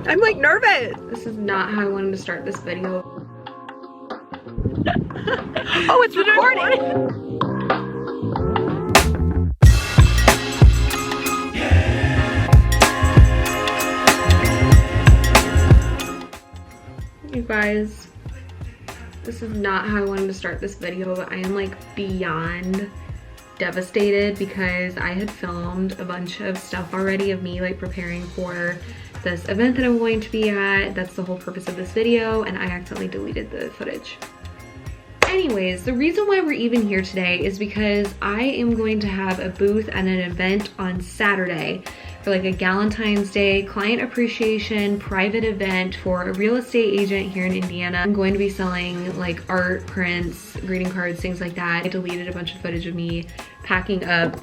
I'm like nervous. This is not how I wanted to start this video. Oh, it's recording. You guys, this is not how I wanted to start this video, but I am like beyond devastated because I had filmed a bunch of stuff already of me like preparing for this event that I'm going to be at. That's the whole purpose of this video, and I accidentally deleted the footage. Anyways, the reason why we're even here today is because I am going to have a booth at an event on Saturday for like a Galentine's Day client appreciation private event for a real estate agent here in Indiana. I'm going to be selling like art, prints, greeting cards, things like that. I deleted a bunch of footage of me packing up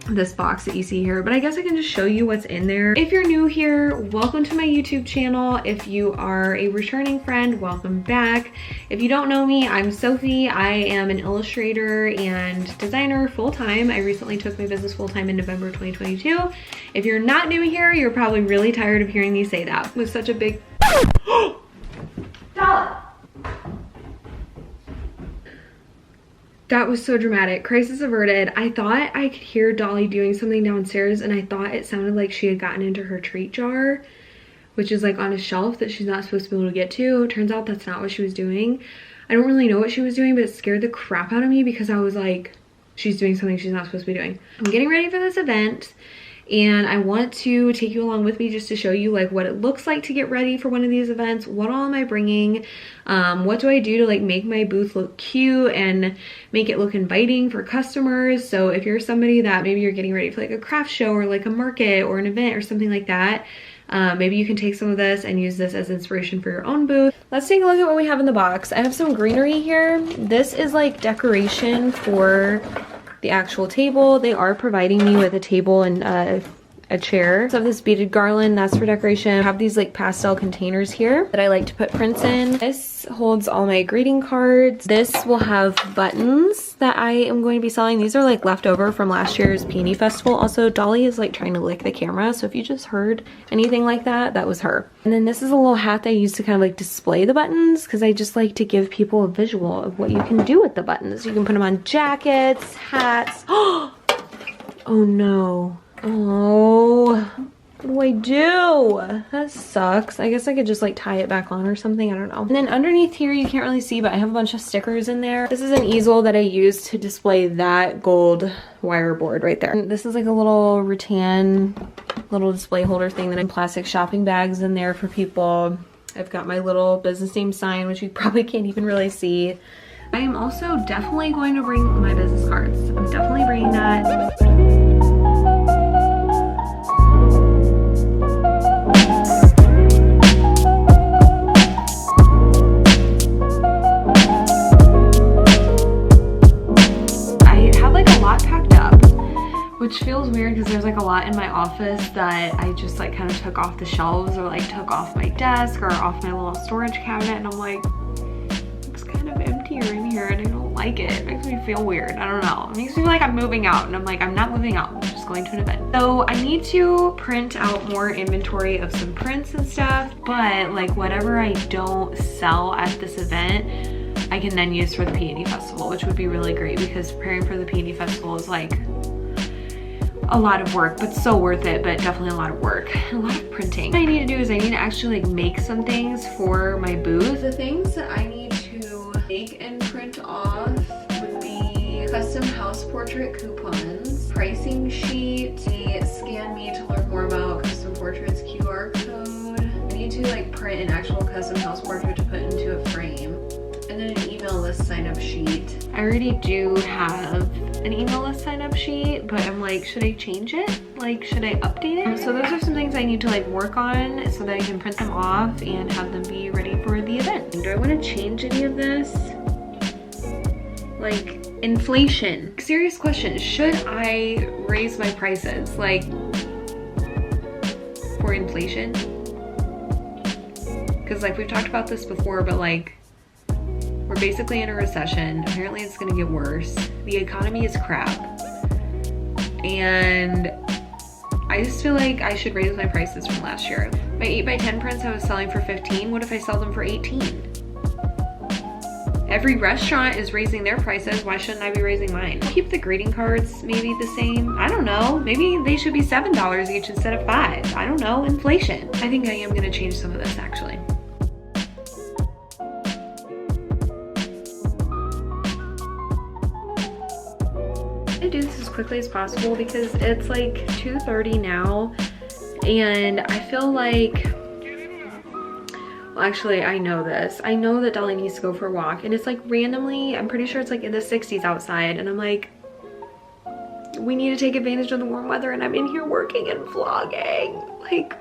this box that you see here, but I guess I can just show you what's in there. If you're new here, welcome to my YouTube channel. If you are a returning friend, welcome back. If you don't know me, I'm Sophie. I am an illustrator and designer full-time. I recently took my business full-time in November 2022. If you're not new here, you're probably really tired of hearing me say that. It was such a big Dolly. That was so dramatic. Crisis averted. I thought I could hear Dolly doing something downstairs, and I thought it sounded like she had gotten into her treat jar, which is like on a shelf that she's not supposed to be able to get to. Turns out that's not what she was doing. I don't really know what she was doing, but it scared the crap out of me because I was like, she's doing something she's not supposed to be doing. I'm getting ready for this event, and I want to take you along with me just to show you like what it looks like to get ready for one of these events. What all am I bringing? What do I do to like make my booth look cute and make it look inviting for customers? So if you're somebody that maybe you're getting ready for like a craft show or like a market or an event or something like that, maybe you can take some of this and use this as inspiration for your own booth. Let's take a look at what we have in the box. I have some greenery here. This is like decoration for the actual table. They are providing me with a table and a chair. So I have this beaded garland, that's for decoration. I have these like pastel containers here that I like to put prints in. This holds all my greeting cards. This will have buttons that I am going to be selling. These are like leftover from last year's Peony Festival. Also, Dolly is like trying to lick the camera, so if you just heard anything like that, that was her. And then this is a little hat that I use to kind of like display the buttons because I just like to give people a visual of what you can do with the buttons. You can put them on jackets, hats. Oh no. Oh, what do I do? That sucks. I guess I could just like tie it back on or something. I don't know. And then underneath here, you can't really see, but I have a bunch of stickers in there. This is an easel that I use to display that gold wire board right there. And this is like a little rattan, little display holder thing that I'm plastic shopping bags in there for people. I've got my little business name sign, which you probably can't even really see. I am also definitely going to bring my business cards. I'm definitely bringing that. Which feels weird because there's like a lot in my office that I just like kind of took off the shelves or like took off my desk or off my little storage cabinet, and I'm like, it's kind of emptier in here and I don't like it. It makes me feel weird. I don't know. It makes me feel like I'm moving out, and I'm like, I'm not moving out. I'm just going to an event. So I need to print out more inventory of some prints and stuff, but like whatever I don't sell at this event, I can then use for the Peony Festival, which would be really great because preparing for the Peony Festival is like a lot of work, but so worth it, but definitely a lot of work, a lot of printing. What I need to do is I need to actually like make some things for my booth. The things that I need to make and print off would be custom house portrait coupons, pricing sheet, a scan me to learn more about custom portraits QR code. I need to like print an actual custom house portrait to put into a frame, and then an email list sign up sheet. I already do have an email list sign up sheet, but I'm like, should I change it? Like, should I update it? So those are some things I need to like work on so that I can print them off and have them be ready for the event. Do I want to change any of this? Like, inflation. Serious question, should I raise my prices like for inflation? Because like we've talked about this before, but like we're basically in a recession. Apparently it's gonna get worse. The economy is crap. And I just feel like I should raise my prices from last year. My 8x10 prints I was selling for 15. What if I sell them for 18? Every restaurant is raising their prices. Why shouldn't I be raising mine? Keep the greeting cards maybe the same. I don't know. Maybe they should be $7 each instead of $5. I don't know. Inflation. I think I am gonna change some of this actually. I do this as quickly as possible because it's like 2:30 now, and I feel like, well, actually I know this. I know that Dolly needs to go for a walk, and it's like randomly, I'm pretty sure it's like in the 60s outside, and I'm like, we need to take advantage of the warm weather, and I'm in here working and vlogging. Like,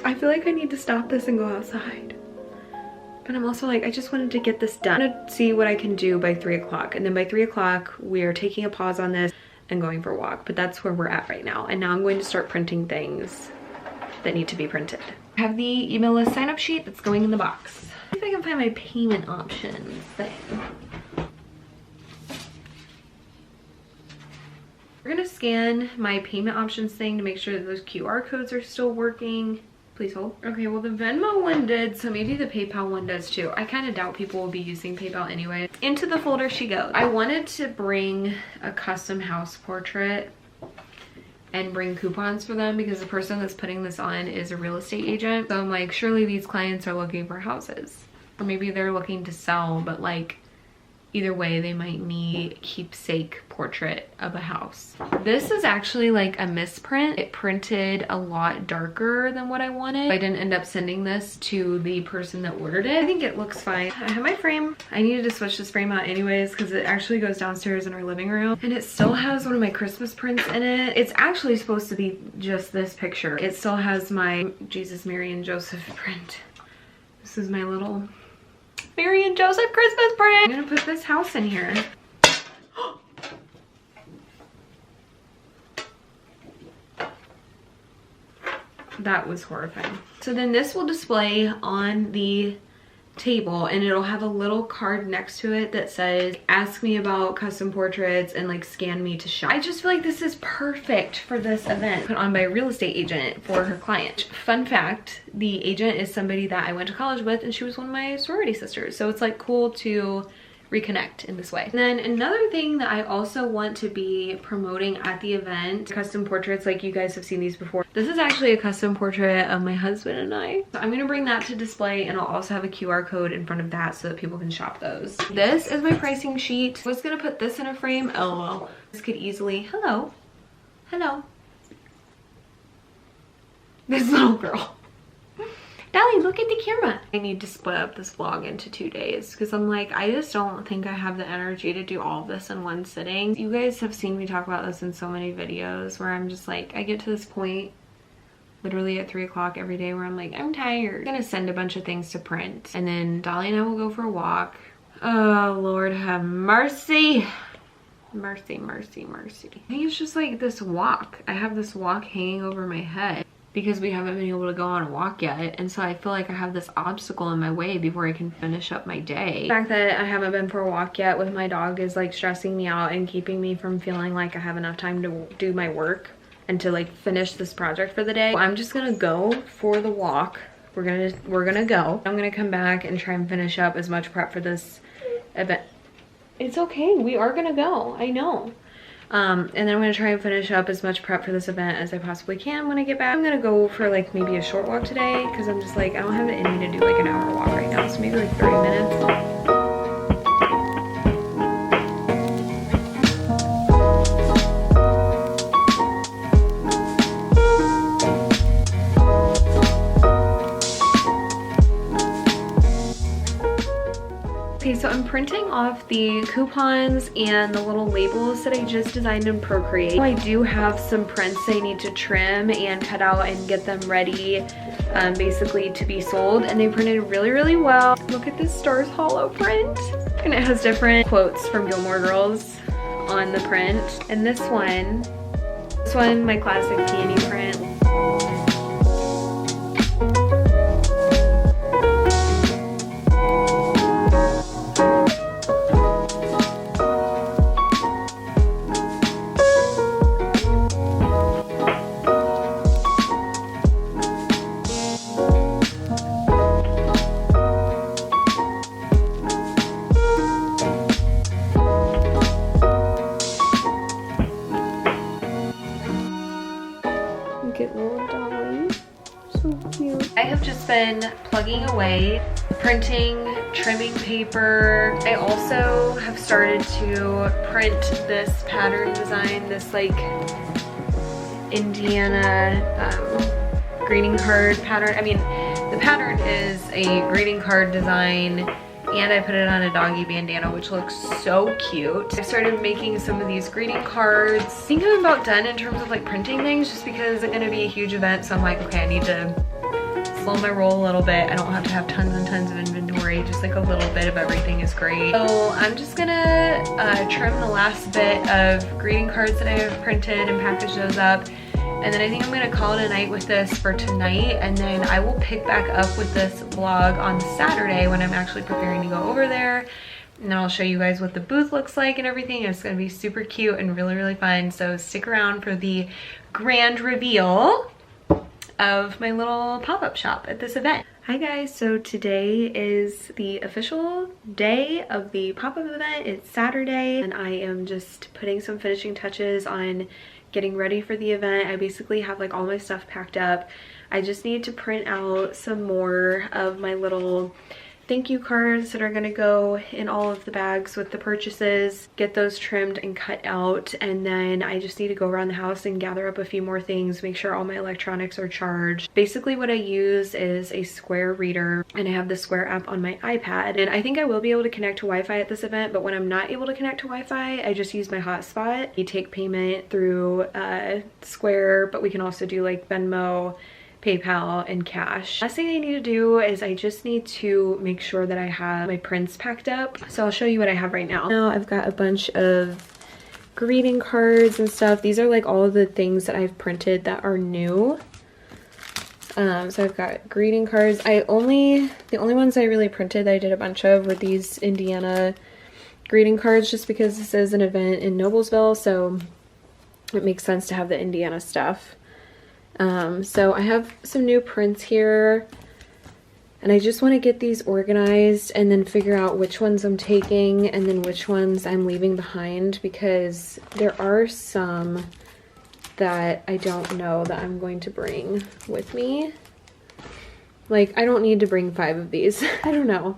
I feel like I need to stop this and go outside. But I'm also like, I just wanted to get this done. I'm gonna see what I can do by 3 o'clock. And then by 3 o'clock, we are taking a pause on this and going for a walk. But that's where we're at right now. And now I'm going to start printing things that need to be printed. I have the email list sign up sheet that's going in the box. See if I can find my payment options thing. We're gonna scan my payment options thing to make sure that those QR codes are still working. Please hold. Okay, well the Venmo one did, so maybe the PayPal one does too. I kind of doubt people will be using PayPal anyway. Into the folder she goes. I wanted to bring a custom house portrait and bring coupons for them because the person that's putting this on is a real estate agent. So I'm like, surely these clients are looking for houses. Or maybe they're looking to sell, but like, either way, they might need a keepsake portrait of a house. This is actually like a misprint. It printed a lot darker than what I wanted. I didn't end up sending this to the person that ordered it. I think it looks fine. I have my frame. I needed to switch this frame out anyways because it actually goes downstairs in our living room. And it still has one of my Christmas prints in it. It's actually supposed to be just this picture. It still has my Jesus, Mary, and Joseph print. This is my little Mary and Joseph Christmas print. I'm gonna put this house in here. That was horrifying. So then this will display on the table, and it'll have a little card next to it that says ask me about custom portraits and like scan me to shop. I just feel like this is perfect for this event put on by a real estate agent for her client. Fun fact, the agent is somebody that I went to college with, and she was one of my sorority sisters, so it's like cool to reconnect in this way. And then another thing that I also want to be promoting at the event, custom portraits, like you guys have seen these before. This is actually a custom portrait of my husband and I. So I'm gonna bring that to display, and I'll also have a QR code in front of that so that people can shop those. This is my pricing sheet. I was gonna put this in a frame. Oh well, this could easily, hello. This little girl. Dolly, look at the camera. I need to split up this vlog into 2 days because I'm like, I just don't think I have the energy to do all of this in one sitting. You guys have seen me talk about this in so many videos where I'm just like, I get to this point literally at 3 o'clock every day where I'm like, I'm tired. I'm gonna send a bunch of things to print, and then Dolly and I will go for a walk. Oh, Lord have mercy. Mercy, mercy, mercy. I think it's just like this walk. I have this walk hanging over my head because we haven't been able to go on a walk yet, and so I feel like I have this obstacle in my way before I can finish up my day. The fact that I haven't been for a walk yet with my dog is like stressing me out and keeping me from feeling like I have enough time to do my work and to like finish this project for the day. I'm just gonna go for the walk. We're gonna go. I'm gonna come back and try and finish up as much prep for this event. It's okay, we are gonna go, I know. And then I'm gonna try and finish up as much prep for this event as I possibly can when I get back. I'm gonna go for like maybe a short walk today because I'm just like, I don't have it in me to do like an hour walk right now, so maybe like 30 minutes. Okay, so I'm printing off the coupons and the little labels that I just designed in Procreate. I do have some prints I need to trim and cut out and get them ready basically to be sold, and they printed really, really well. Look at this Stars Hollow print. And it has different quotes from Gilmore Girls on the print. And this one, my classic peony print. Cute little dolly. So cute. I have just been plugging away, printing, trimming paper. I also have started to print this pattern design, this like Indiana greeting card pattern. I mean, the pattern is a greeting card design, and I put it on a doggy bandana, which looks so cute. I started making some of these greeting cards. I think I'm about done in terms of like printing things, just because it's gonna be a huge event. So I'm like, okay, I need to slow my roll a little bit. I don't have to have tons and tons of inventory. Just like a little bit of everything is great. So I'm just gonna trim the last bit of greeting cards that I have printed and package those up. And then I think I'm gonna call it a night with this for tonight, and then I will pick back up with this vlog on Saturday when I'm actually preparing to go over there. And then I'll show you guys what the booth looks like and everything. It's gonna be super cute and really, really fun. So stick around for the grand reveal of my little pop-up shop at this event. Hi guys, so today is the official day of the pop-up event. It's Saturday, and I am just putting some finishing touches on getting ready for the event. I basically have like all my stuff packed up. I just need to print out some more of my little thank you cards that are gonna go in all of the bags with the purchases, get those trimmed and cut out, and then I just need to go around the house and gather up a few more things, make sure all my electronics are charged. Basically what I use is a Square reader, and I have the Square app on my iPad, and I think I will be able to connect to Wi-Fi at this event, but when I'm not able to connect to Wi-Fi, I just use my hotspot. You take payment through Square, but we can also do like Venmo, PayPal, and cash. Last thing I need to do is I just need to make sure that I have my prints packed up. So I'll show you what I have right now. Now I've got a bunch of greeting cards and stuff. These are like all of the things that I've printed that are new. So I've got greeting cards. The only ones I really printed that I did a bunch of were these Indiana greeting cards, just because this is an event in Noblesville, so it makes sense to have the Indiana stuff. So I have some new prints here, and I just want to get these organized and then figure out which ones I'm taking and then which ones I'm leaving behind, because there are some that I don't know that I'm going to bring with me. Like, I don't need to bring 5 of these. I don't know.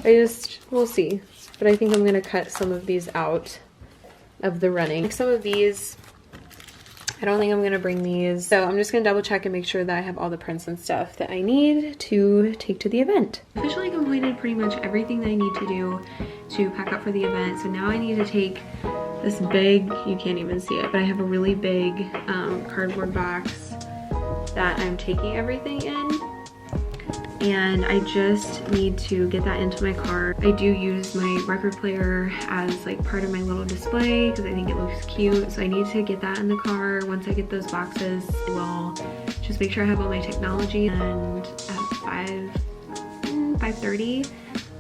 We'll see. But I think I'm going to cut some of these out of the running. Like some of these, I don't think I'm gonna bring these. So I'm just gonna double check and make sure that I have all the prints and stuff that I need to take to the event. Officially completed pretty much everything that I need to do to pack up for the event. So now I need to take this big, you can't even see it, but I have a really big cardboard box that I'm taking everything in. And I just need to get that into my car. I do use my record player as like part of my little display because I think it looks cute. So I need to get that in the car. Once I get those boxes, I will just make sure I have all my technology, and at 5:30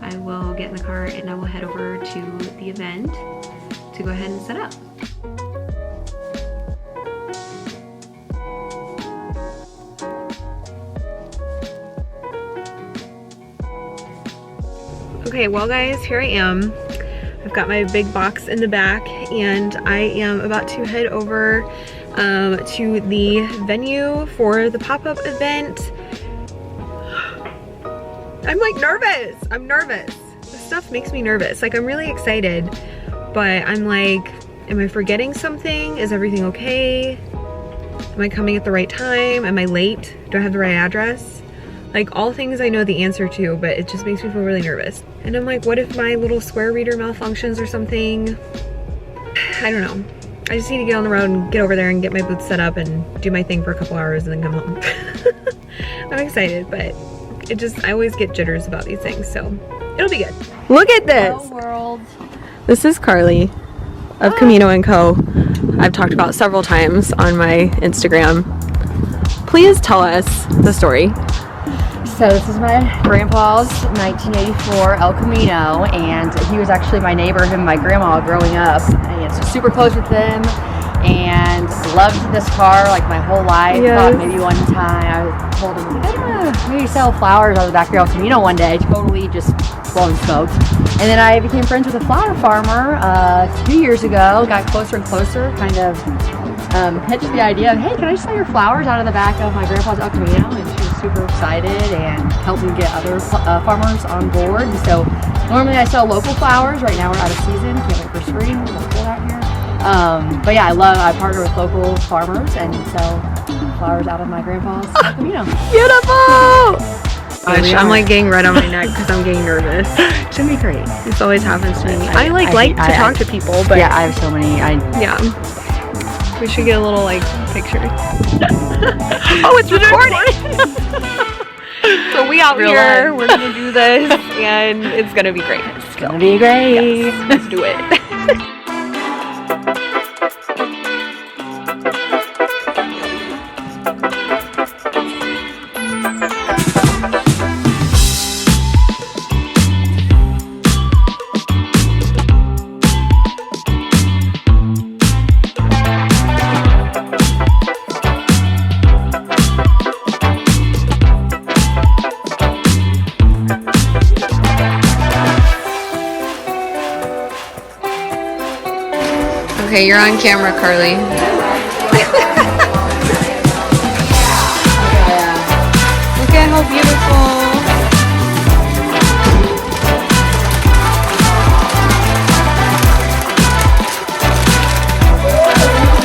I will get in the car and I will head over to the event to go ahead and set up. Okay, well guys, here I am. I've got my big box in the back, and I am about to head over to the venue for the pop-up event. I'm like nervous. I'm nervous. This stuff makes me nervous. Like, I'm really excited, but I'm like, am I forgetting something? Is everything okay? Am I coming at the right time? Am I late? Do I have the right address? Like, all things I know the answer to, but it just makes me feel really nervous. And I'm like, what if my little Square reader malfunctions or something? I don't know. I just need to get on the road and get over there and get my booth set up and do my thing for a couple hours and then come home. I'm excited, but I always get jitters about these things, so it'll be good. Look at this! Hello world. This is Carly of CAMINO & Co. I've talked about several times on my Instagram. Please tell us the story. So this is my grandpa's 1984 El Camino, and he was actually my neighbor, him and my grandma growing up, and so super close with them, and loved this car like my whole life. Yes. Thought maybe one time I told him, maybe sell flowers out of the back of El Camino one day, totally just blowing smoke. And then I became friends with a flower farmer 2 years ago, got closer and closer, kind of pitched the idea of, hey, can I sell your flowers out of the back of my grandpa's El Camino? And she was super excited and helped me get other farmers on board. And so normally I sell local flowers. Right now we're out of season. Can't wait for spring. It's cold out here. But yeah, I partner with local farmers and sell flowers out of my grandpa's El Camino. Beautiful! Gosh, I'm like getting red on my neck because I'm getting nervous. It's gonna be great. This always happens to me. I like to talk to people, but yeah, I have so many. yeah. We should get a little like picture. Oh, it's recording! So we out Real here, life. we're gonna do this, and it's gonna be great. It's gonna be great. Yes, let's do it. Okay, you're on camera, Carly. Look at how beautiful.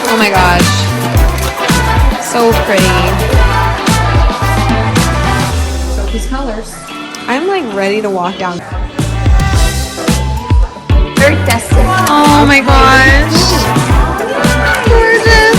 Oh my gosh. So pretty. These colors. I'm like ready to walk down. Very festive. Oh my gosh. Gorgeous.